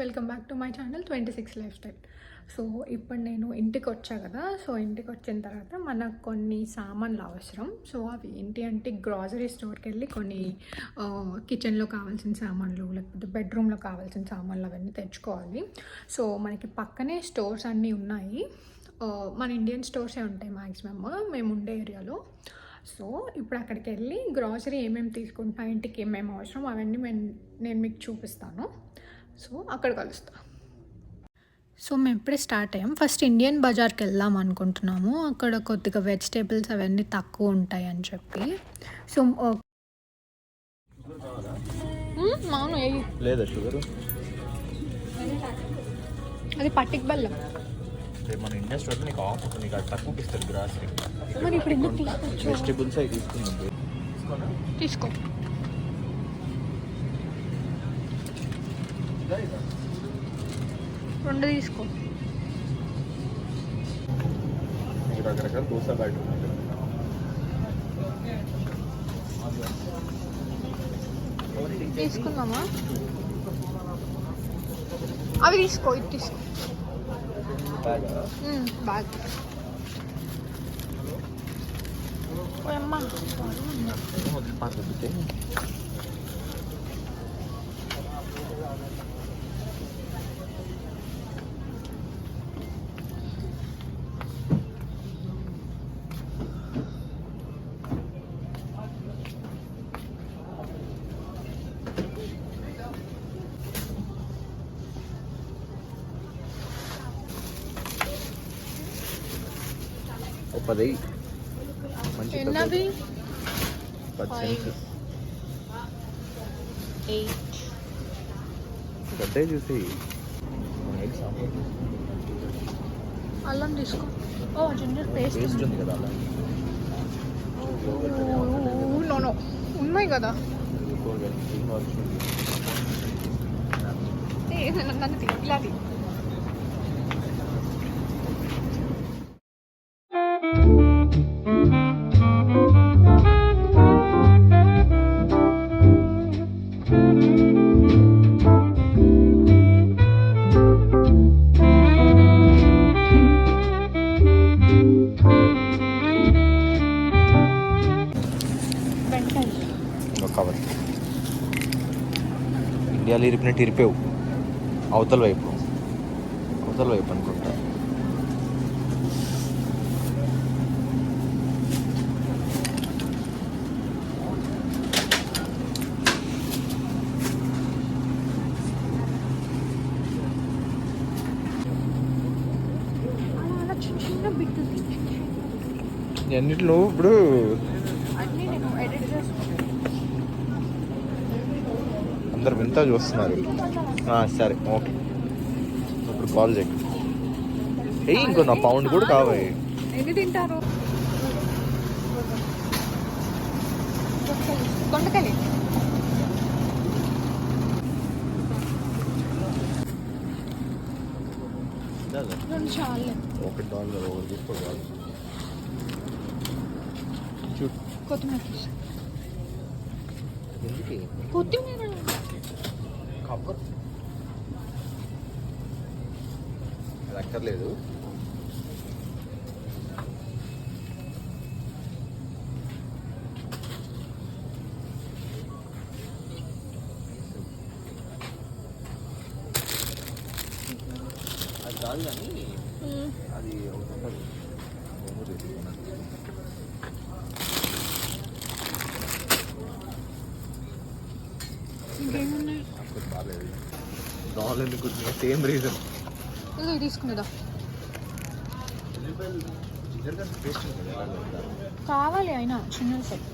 Welcome back to my channel 26 life style. So ఇప్పుడు నేను ఇంటికి వచ్చా కదా. సో ఇంటికి వచ్చిన తర్వాత మనకు కొన్ని సామాన్లు అవసరం. సో అవి ఏంటి అంటే గ్రాసరీ స్టోర్కి వెళ్ళి కొన్ని కిచెన్లో కావాల్సిన సామాన్లు, లేకపోతే బెడ్రూమ్లో కావాల్సిన సామాన్లు అవన్నీ తెచ్చుకోవాలి. సో మనకి పక్కనే స్టోర్స్ అన్నీ ఉన్నాయి. మన ఇండియన్ స్టోర్సే ఉంటాయి మ్యాక్సిమమ్ మేము ఉండే ఏరియాలో. సో ఇప్పుడు అక్కడికి వెళ్ళి గ్రాసరీ ఏమేమి తీసుకుంటా, ఇంటికి ఏమేమి అవసరం అవన్నీ నేను మీకు చూపిస్తాను. సో అక్కడ కలుస్తా. సో మేము ఇప్పుడే స్టార్ట్ అయ్యాం. ఫస్ట్ ఇండియన్ బజార్కి వెళ్దాం అనుకుంటున్నాము. అక్కడ కొద్దిగా వెజిటేబుల్స్ అవన్నీ తక్కువ ఉంటాయి అని చెప్పి. సో అవును లేదా షుగర్ అది పట్టిక్ బెల్లం. మన ఇండియన్ స్టోర్ నీకు ఆఫ్ నీకు అది తక్కువకి ఇస్తారు గ్రాసరీ. మరి ఇప్పుడు ఎందుకు తీసుకోవచ్చు? వెజిటేబుల్స్ అవి తీసుకుంది తీసుకో. రెండు తీసుకో. రకరకాల దోశ బయట తీసుకుందామా? అవి తీసుకో, ఇది తీసుకో. బ్యాగ్ అమ్మా పది మంచి ఎన్నవి? 10 8 గడ్డే చూసి అల్లం తీసుకో. ఓ జింజర్ పేస్ట్ ఉంది కదా అలా నో ఉన్నాయి కదా. నన్ను ఇలా కవర్ ఇండియాలో ఇరిపినట్టు ఇరిపేవు. అవతల వైపు అనుకుంటా. చిన్న బిట్ అన్నిట్లో ఇప్పుడు అందరు వింతా చూస్తున్నారు. సరే ఓకే, ఇప్పుడు కాల్ చేయి. ఇంకో నా పౌండ్ కూడా కావాలి. ఎన్ని తింటారు? దొండకాయలు చాలే. $1 ఒకటి తీసుకోవాలి. కొత్తిమీర కవర్ అది అక్కర్లేదు. అది కాదు కానీ అది ఒకటి సేమ్ రీజన్ తీసుకునేదా కావాలి అయినా చిన్న సెట్.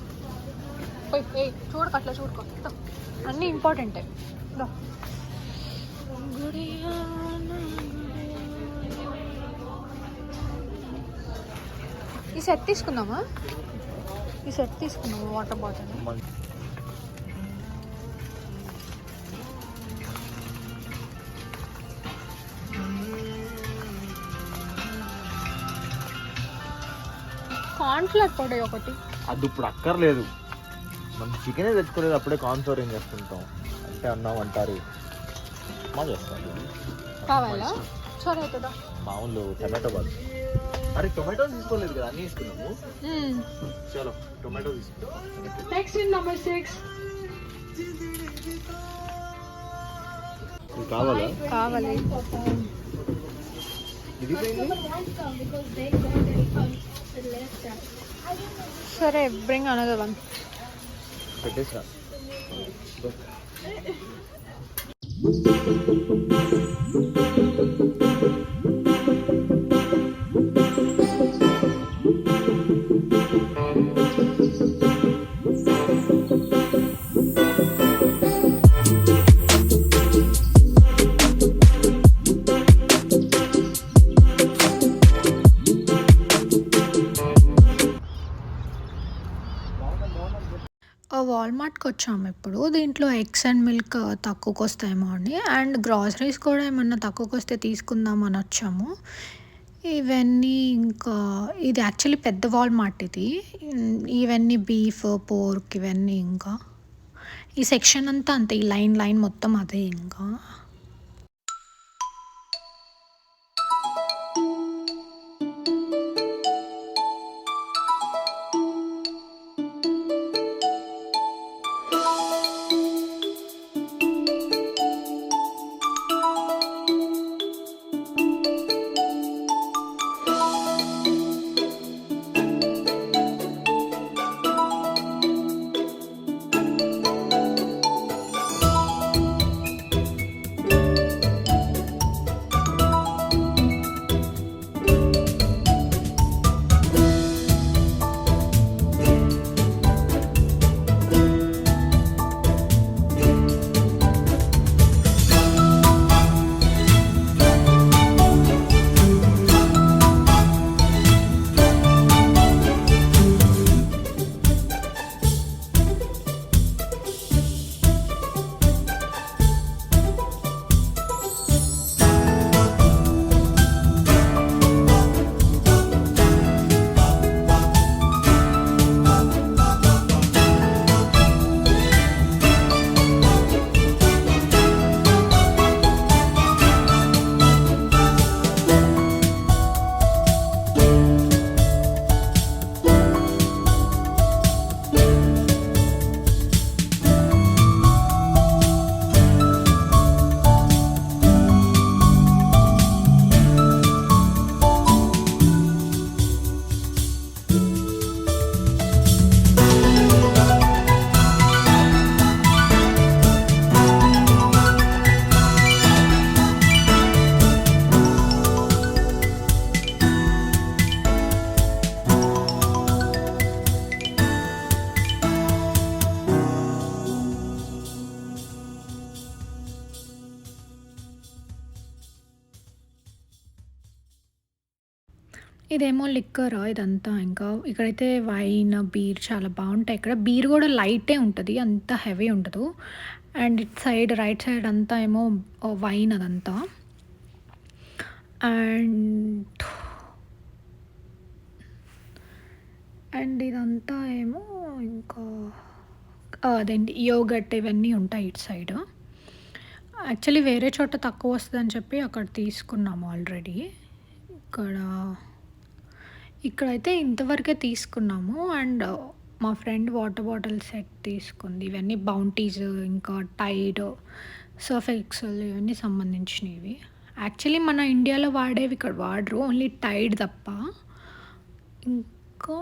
చూడక అట్లా చూడుకో, అన్నీ ఇంపార్టెంటే. ఈ సెట్ తీసుకుందామా? Water bottle. కార్న్ఫ్లవర్ పొడి ఒకటి. అది ఇప్పుడు అక్కర్లేదు, మనం చికెనే తెచ్చుకోలేదు, అప్పుడే కార్న్ఫ్లవర్ ఏం చేసుకుంటాం అంటే అన్నాం అంటారు. మా చేస్తాను కావాలా? సరే అవుతుందా? మామూలు టమాటో బాత్. అరే టొమాటో తీసుకోలేదు కదా, అన్నీ తీసుకున్నాము. చలో టొమాటో తీసుకున్నాం. నెక్స్ట్ నెంబర్ 6 కావాలా? కావాలి. ఇది సరే బ్రింగ్ అనదర్ వన్. పెట్టేసా. వాల్మార్ట్కి వచ్చాము ఇప్పుడు. దీంట్లో ఎగ్స్ అండ్ మిల్క్ తక్కువకి వస్తాయేమో అని, అండ్ గ్రాసరీస్ కూడా ఏమన్నా తక్కువకి వస్తే తీసుకుందామని వచ్చాము. ఇవన్నీ ఇంకా ఇది యాక్చువల్లీ పెద్ద వాల్మార్ట్ ఇది. ఇవన్నీ బీఫ్, పోర్క్ ఇవన్నీ, ఇంకా ఈ సెక్షన్ అంతా అంతే, ఈ లైన్ మొత్తం అదే. ఇంకా ఇదేమో లిక్కర్ ఇదంతా. ఇంకా ఇక్కడైతే వైన్, బీర్ చాలా బాగుంటాయి. ఇక్కడ బీర్ కూడా లైటే ఉంటుంది, అంత హెవీ ఉండదు. And it side right side అంతా ఏమో వైన్ అదంతా. అండ్ అండ్ ఇదంతా ఏమో ఇంకా అదేంటి యోగట్ ఇవన్నీ ఉంటాయి ఇటు సైడ్. యాక్చువల్లీ వేరే చోట తక్కువ వస్తుందని చెప్పి అక్కడ తీసుకున్నాము ఆల్రెడీ. ఇక్కడైతే ఇంతవరకే తీసుకున్నాము. అండ్ మా ఫ్రెండ్ వాటర్ బాటిల్ సెట్ తీసుకుంది. ఇవన్నీ బౌంటీస్, ఇంకా టైడ్, సర్ఫ్ ఎక్సెల్ ఇవన్నీ సంబంధించినవి. యాక్చువల్లీ మన ఇండియాలో వాడేవి ఇక్కడ వాడరు, ఓన్లీ టైడ్ తప్ప. ఇంకా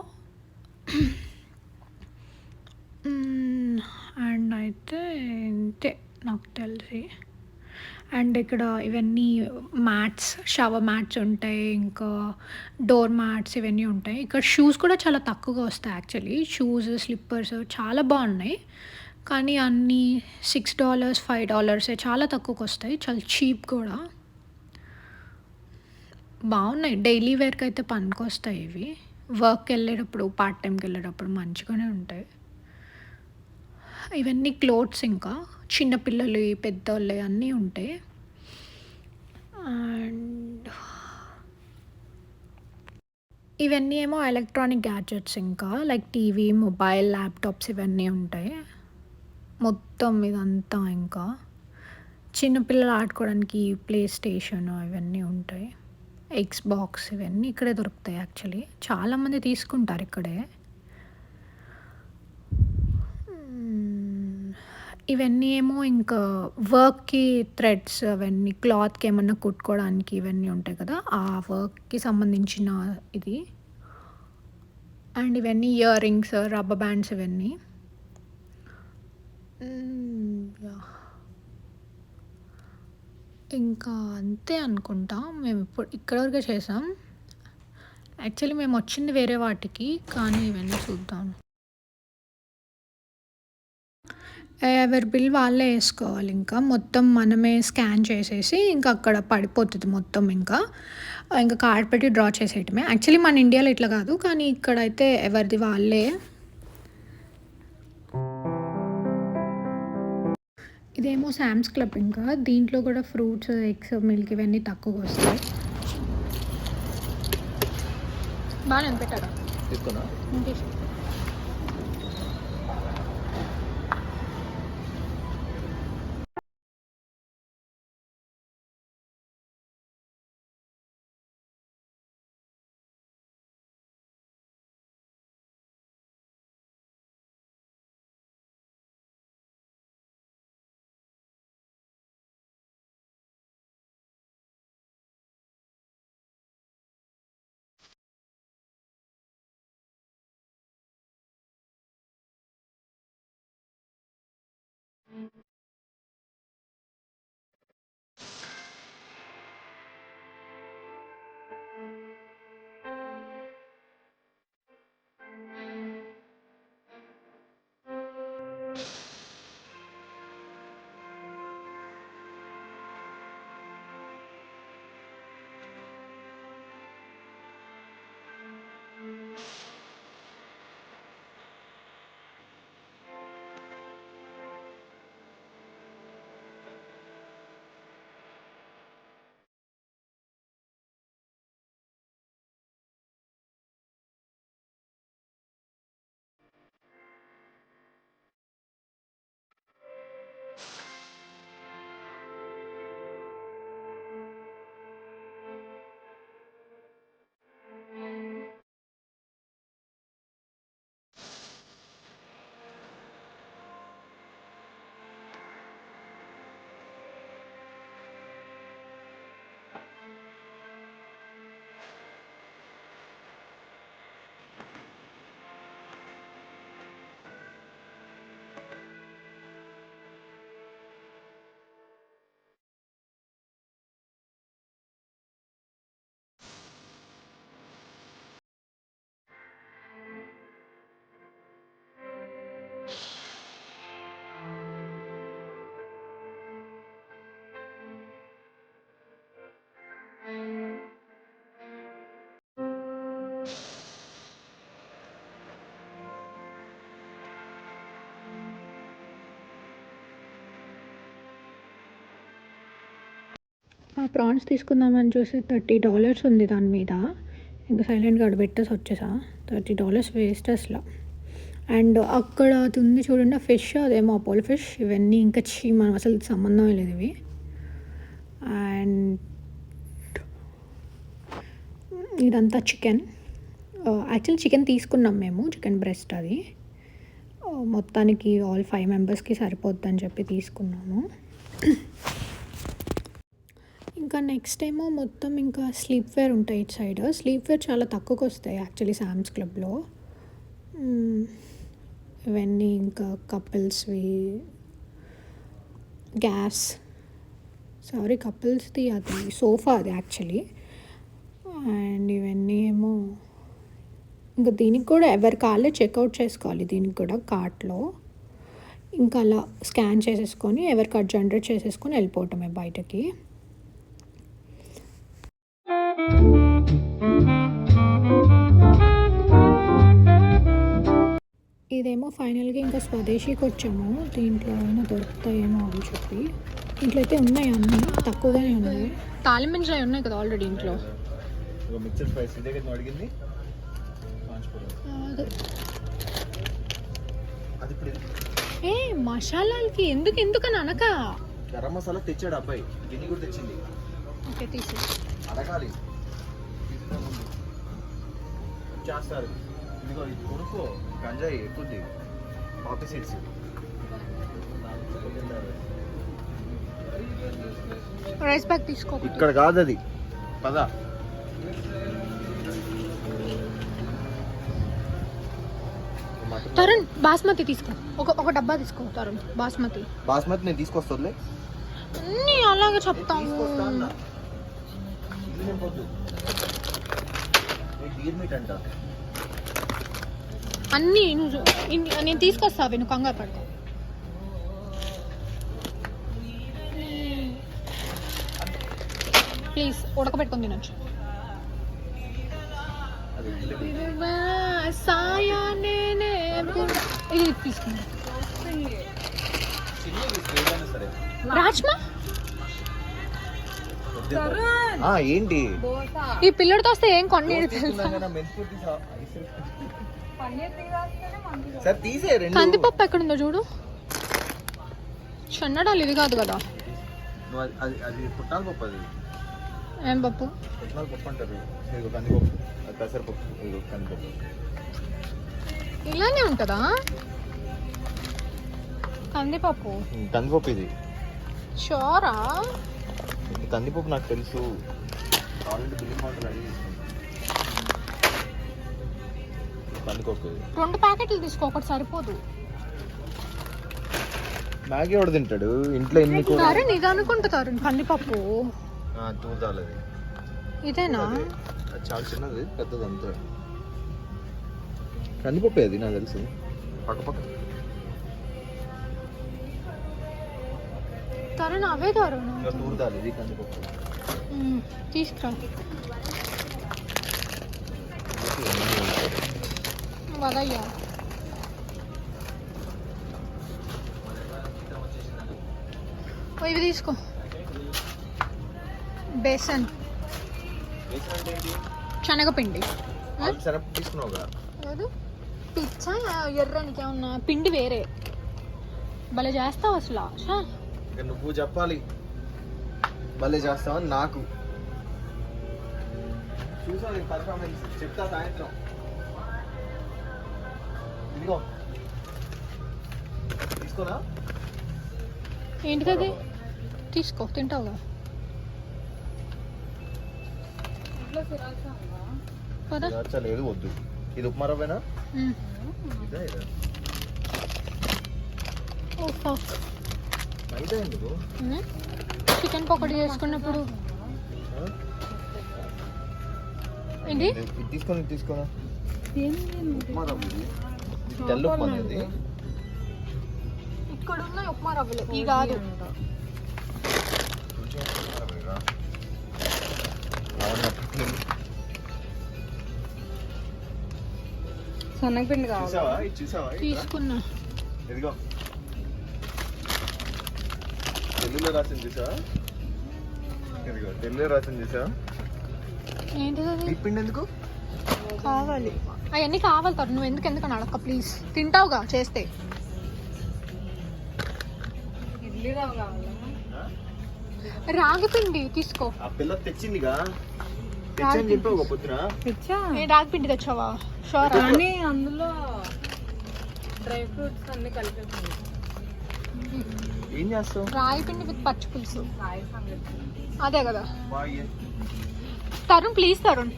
అండ్ అయితే ఇంతే నాకు తెలిసి. అండ్ ఇక్కడ ఇవన్నీ మ్యాట్స్, షవర్ మ్యాట్స్ ఉంటాయి, ఇంకా డోర్ మ్యాట్స్ ఇవన్నీ ఉంటాయి. ఇక్కడ షూస్ కూడా చాలా తక్కువగా వస్తాయి. యాక్చువల్లీ షూస్, స్లిప్పర్స్ చాలా బాగున్నాయి, కానీ అన్నీ $6, $5 చాలా తక్కువకి వస్తాయి. చాలా చీప్ కూడా బాగున్నాయి. డైలీ వేర్కి అయితే పనికొస్తాయి ఇవి. వర్క్కి వెళ్ళేటప్పుడు, పార్ట్ టైంకి వెళ్ళేటప్పుడు మంచిగానే ఉంటాయి. ఇవన్నీ క్లోత్స్, ఇంకా చిన్నపిల్లలు, పెద్దోళ్ళు అన్నీ ఉంటాయి. అండ్ ఇవన్నీ ఏమో ఎలక్ట్రానిక్ గ్యాడ్జెట్స్, ఇంకా లైక్ టీవీ, మొబైల్, ల్యాప్టాప్స్ ఇవన్నీ ఉంటాయి. మొత్తం ఇదంతా ఇంకా చిన్నపిల్లలు ఆడుకోవడానికి ప్లే స్టేషన్ ఇవన్నీ ఉంటాయి. ఎక్స్ బాక్స్ ఇవన్నీ ఇక్కడే దొరుకుతాయి. యాక్చువల్లీ చాలామంది తీసుకుంటారు ఇక్కడే. ఇవన్నీ ఏమో ఇంకా వర్క్కి థ్రెడ్స్ అవన్నీ క్లాత్కి ఏమన్నా కుట్టుకోవడానికి ఇవన్నీ ఉంటాయి కదా, ఆ వర్క్కి సంబంధించిన ఇది. అండ్ ఇవన్నీ ఇయర్ రింగ్స్, రబ్బర్ బ్యాండ్స్ ఇవన్నీ. ఇంకా అంతే అనుకుంటా. మేము ఇప్పుడు ఇక్కడ వరకే చేసాం. యాక్చువల్లీ మేము వచ్చింది వేరే వాటికి, కానీ ఇవన్నీ చూద్దాం. ఎవరి బిల్ వాళ్ళే వేసుకోవాలి. ఇంకా మొత్తం మనమే స్కాన్ చేసేసి ఇంకా అక్కడ పడిపోతుంది మొత్తం. ఇంకా కార్డ్ పెట్టి డ్రా చేసేయటమే. యాక్చువల్లీ మన ఇండియాలో ఇట్లా కాదు, కానీ ఇక్కడైతే ఎవరిది వాళ్ళే. ఇదేమో శామ్స్ క్లబ్. ఇంకా దీంట్లో కూడా ఫ్రూట్స్, ఎగ్స్, మిల్క్ ఇవన్నీ తక్కువగా వస్తాయి. బాగా పెట్టారా? ఆ ప్రాన్స్ తీసుకుందామని చూసి $30 ఉంది దాని మీద. ఇంకా సైలెంట్గా అక్కడ పెట్టేసి వచ్చేసా. $30 వేస్ట్ అసలు. అండ్ అక్కడ అది ఉంది చూడండి, ఆ ఫిష్, అదేమో అపోలో ఫిష్. ఇవన్నీ ఇంకా మనం అసలు సంబంధం లేదు ఇవి. అండ్ ఇదంతా చికెన్. యాక్చువల్లీ చికెన్ తీసుకున్నాం మేము, చికెన్ బ్రెస్ట్. అది మొత్తానికి ఆల్ 5 మెంబర్స్కి సరిపోద్దని చెప్పి తీసుకున్నాము. ఇంకా నెక్స్ట్ ఏమో మొత్తం ఇంకా స్లీప్ వేర్ ఉంటాయి ఇటు సైడ్. స్లీప్ వేర్ చాలా తక్కువకి వస్తాయి యాక్చువల్లీ శామ్స్ క్లబ్లో. ఇవన్నీ ఇంకా కపుల్స్వి, కపుల్స్ది అది సోఫా అది యాక్చువల్లీ. అండ్ ఇవన్నీ ఏమో ఇంకా దీనికి కూడా ఎవరి కాళ్ళే చెక్అవుట్ చేసుకోవాలి. దీనికి కూడా కార్ట్లో ఇంకా అలా స్కాన్ చేసేసుకొని ఎవరి కార్డ్ జనరేట్ చేసేసుకొని వెళ్ళిపోవటమే బయటకి. ఇదేమో ఫైనల్గా ఇంకా స్వదేశీకి వచ్చాము. దీంట్లో ఏమైనా దొరుకుతాయేమో అని చెప్పి. ఇంట్లో అయితే ఉన్నాయి, అన్నీ తక్కువగానే ఉన్నాయి. తాలింబింజాయి ఉన్నాయి కదా ఆల్రెడీ ఇంట్లో. కాదు. అది ఇప్పుడు ఏ మసాలాలకి ఎందుకని అనక. గరం మసాలా తెచ్చాడు అబ్బాయి, గిన్నె కూడా తెచ్చింది. ఓకే తీసి అడగాలి, చేస్తారు. ఇదిగో ఇది కొనుక్కో, గంజాయి ఎక్కుద్ది, కాఫీ సీడ్స్. రైస్ బ్యాగ్ తీసుకో. ఇక్కడ కాదు అది, పద. తరుణ్ బాస్మతి తీసుకో, ఒక డబ్బా తీసుకో తరుణ్. బాస్మతి నేను తీసుకొస్తానులే. అన్నీ అలాగే చెప్తాము. అంట అన్నీ నేను తీసుకొస్తావు, నువ్వు కంగారు పడతావు. ప్లీజ్ ఉడకబెట్టుకొని తినొచ్చు. ఇది తీసుకుంటా. రాజ్మా ఏంటి ఈ పిల్లడితో వస్తే ఏం కొన్ని తెలుసా. కందిపప్పు ఎక్కడుందో చూడు. చెన్నడాలు ఇది కాదు కదా. అది పుట్టాల పప్పు. అది ఏం పప్పు? పుట్నాల పప్పు అంటారు. కందిపప్పు, పెసరపప్పు, కందిపప్పు ఇలానే ఉంటుందా? కందిపప్పు ఇది షోరా? కందిపప్పు నాకు తెలుసు. కందిపప్పు 2 ప్యాకెట్లు తీసుకో, ఒకటి సరిపోదు. మ్యాగీ ఎవడు తింటాడు ఇంట్లో? ఎన్ని ఇది అనుకుంటారు కందిపప్పు. చూడాలి. ఇదేనా? అది చాలా చిన్నది, పెద్దది అంతే. కందిపప్పు అది నాకు తెలుసు. పక్క తరుణ్ అవే తరుణ్ తూర్దాలి. ఇది కందిపప్పు తీసుకురా. వదయ్యా. ఇవి తీసుకో. బేసన్, శనగపిండి. తీసుకున్నావుగా? పిచ్చా ఎర్రనికి ఏమన్నా పిండి వేరే. భలే చేస్తావు అసలు. నువ్వు చెప్పాలి భలే చేస్తావని. నాకు చూసాను పర్ఫార్మెన్స్, చెప్తా సాయంత్రం. ఇదిగో తీసుకోనా? ఏంటిది? తీసుకో, తింటావుగా. లేదు వద్దు. ఇది ఉప్మా రవ్వేనా? చికెన్ పకోడీ చేసుకున్నప్పుడు ఏంటి తీసుకోనా? తెల్ల ఉప్మా. ఇక్కడ ఉన్న ఉప్మా రవ్వలు ఈ కాదు. శనగపిండి కావాలి. తీసుకున్నా. ఇదిగో తెలుగులో రాసింది చూసావా? ఇదిగో తెలుగులో రాసింది చూసావా? ఏంటిది? పిండి ఎందుకు కావాలి? అవన్నీ కావాలి తరు. నువ్వు ఎందుకని అడక్క ప్లీజ్. తింటావుగా చేస్తే. ఇడ్లీ రవ్వ కావాలా? రాగి పిండి తీసుకో. ఆ పిల్ల తెచ్చిందిగా, తెచ్చని చెప్పావు పొద్దున. రాగి పిండి తెచ్చావా? షూర్. కానీ అందులో డ్రై ఫ్రూట్స్ అన్ని కలిపి. ఏం చేస్తావు? రాగి పిండి విత్ పచ్చి పులుసు. అదే కదా తరుణ్. ప్లీజ్ తరుణ్.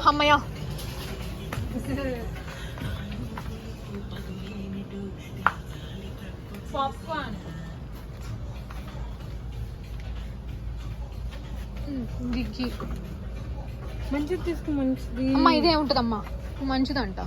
అమ్మయ్య. పాప్కార్న్ దిగ్గి మంచిది తీసుకో. మంచిది అమ్మా. ఇదే ఉంటుందమ్మా, మంచిదంట.